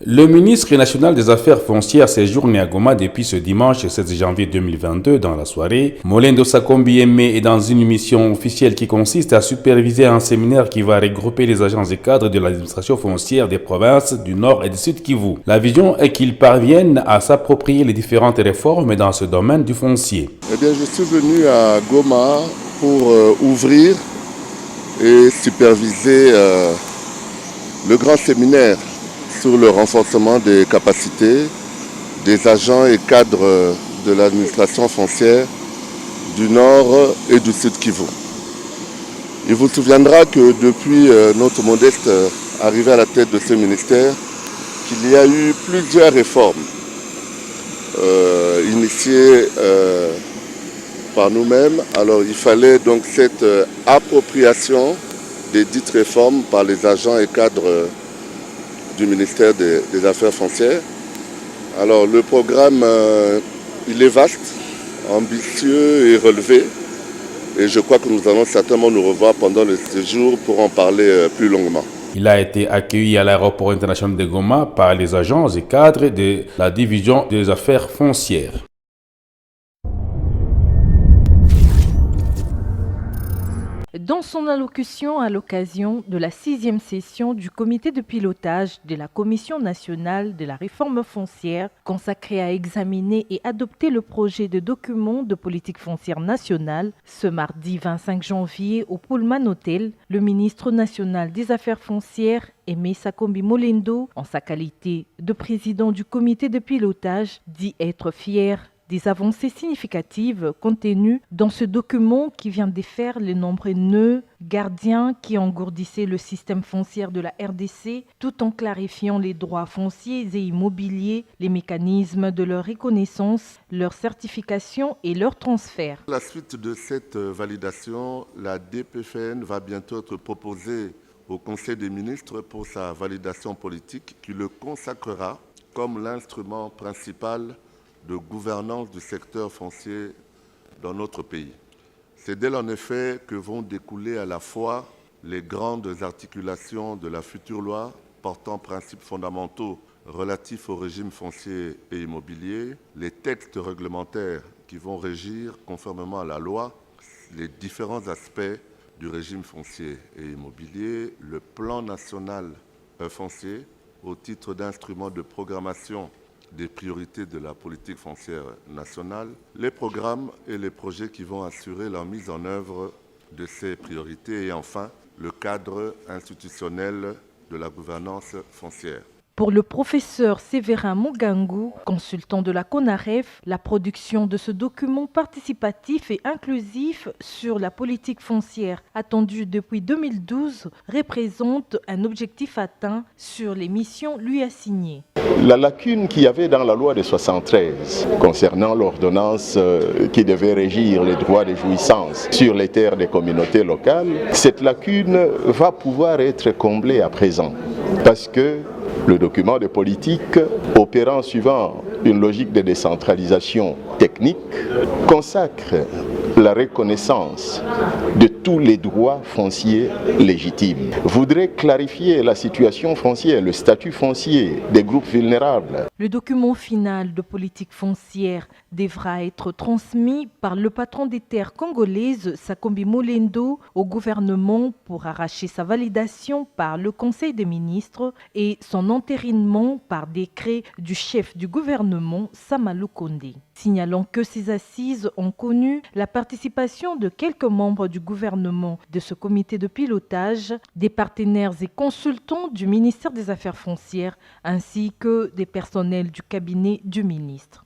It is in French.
Le ministre national des Affaires foncières séjourne à Goma depuis ce dimanche 16 janvier 2022 dans la soirée. Molendo Sakombi Aimé est dans une mission officielle qui consiste à superviser un séminaire qui va regrouper les agents et cadres de l'administration foncière des provinces du Nord et du Sud Kivu. La vision est qu'ils parviennent à s'approprier les différentes réformes dans ce domaine du foncier. Eh bien, je suis venu à Goma pour ouvrir et superviser le grand séminaire sur le renforcement des capacités des agents et cadres de l'administration foncière du Nord et du Sud Kivu. Il vous souviendra que depuis notre modeste arrivée à la tête de ce ministère, qu'il y a eu plusieurs réformes initiées par nous-mêmes. Alors il fallait donc cette appropriation des dites réformes par les agents et cadres du ministère des Affaires foncières. Alors le programme, il est vaste, ambitieux et relevé. Et je crois que nous allons certainement nous revoir pendant le séjour pour en parler plus longuement. Il a été accueilli à l'aéroport international de Goma par les agents et cadres de la division des affaires foncières. Dans son allocution à l'occasion de la 6e session du comité de pilotage de la Commission nationale de la réforme foncière, consacrée à examiner et adopter le projet de document de politique foncière nationale, ce mardi 25 janvier au Pullman Hotel, le ministre national des Affaires foncières, Aimé Sakombi Molendo, en sa qualité de président du comité de pilotage, dit être fier des avancées significatives contenues dans ce document qui vient défaire les nombreux nœuds gardiens qui engourdissaient le système foncier de la RDC, tout en clarifiant les droits fonciers et immobiliers, les mécanismes de leur reconnaissance, leur certification et leur transfert. À la suite de cette validation, la DPFN va bientôt être proposée au Conseil des ministres pour sa validation politique qui le consacrera comme l'instrument principal de gouvernance du secteur foncier dans notre pays. C'est d'elle en effet que vont découler à la fois les grandes articulations de la future loi portant principes fondamentaux relatifs au régime foncier et immobilier, les textes réglementaires qui vont régir conformément à la loi les différents aspects du régime foncier et immobilier, le plan national foncier au titre d'instrument de programmation des priorités de la politique foncière nationale, les programmes et les projets qui vont assurer la mise en œuvre de ces priorités et enfin le cadre institutionnel de la gouvernance foncière. Pour le professeur Séverin Mogangu, consultant de la CONAREF, la production de ce document participatif et inclusif sur la politique foncière attendu depuis 2012 représente un objectif atteint sur les missions lui assignées. La lacune qu'il y avait dans la loi de 1973 concernant l'ordonnance qui devait régir les droits de jouissance sur les terres des communautés locales, cette lacune va pouvoir être comblée à présent parce que le document de politique, opérant suivant une logique de décentralisation technique, consacre la reconnaissance de tous les droits fonciers légitimes. Voudrait clarifier la situation foncière, le statut foncier des groupes vulnérables. Le document final de politique foncière devra être transmis par le patron des terres congolaises, Sakombi Molendo, au gouvernement pour arracher sa validation par le Conseil des ministres et son entérinement par décret du chef du gouvernement, Samalou Kondé. Signalons que ces assises ont connu la participation de quelques membres du gouvernement de ce comité de pilotage, des partenaires et consultants du ministère des Affaires foncières, ainsi que des personnels du cabinet du ministre.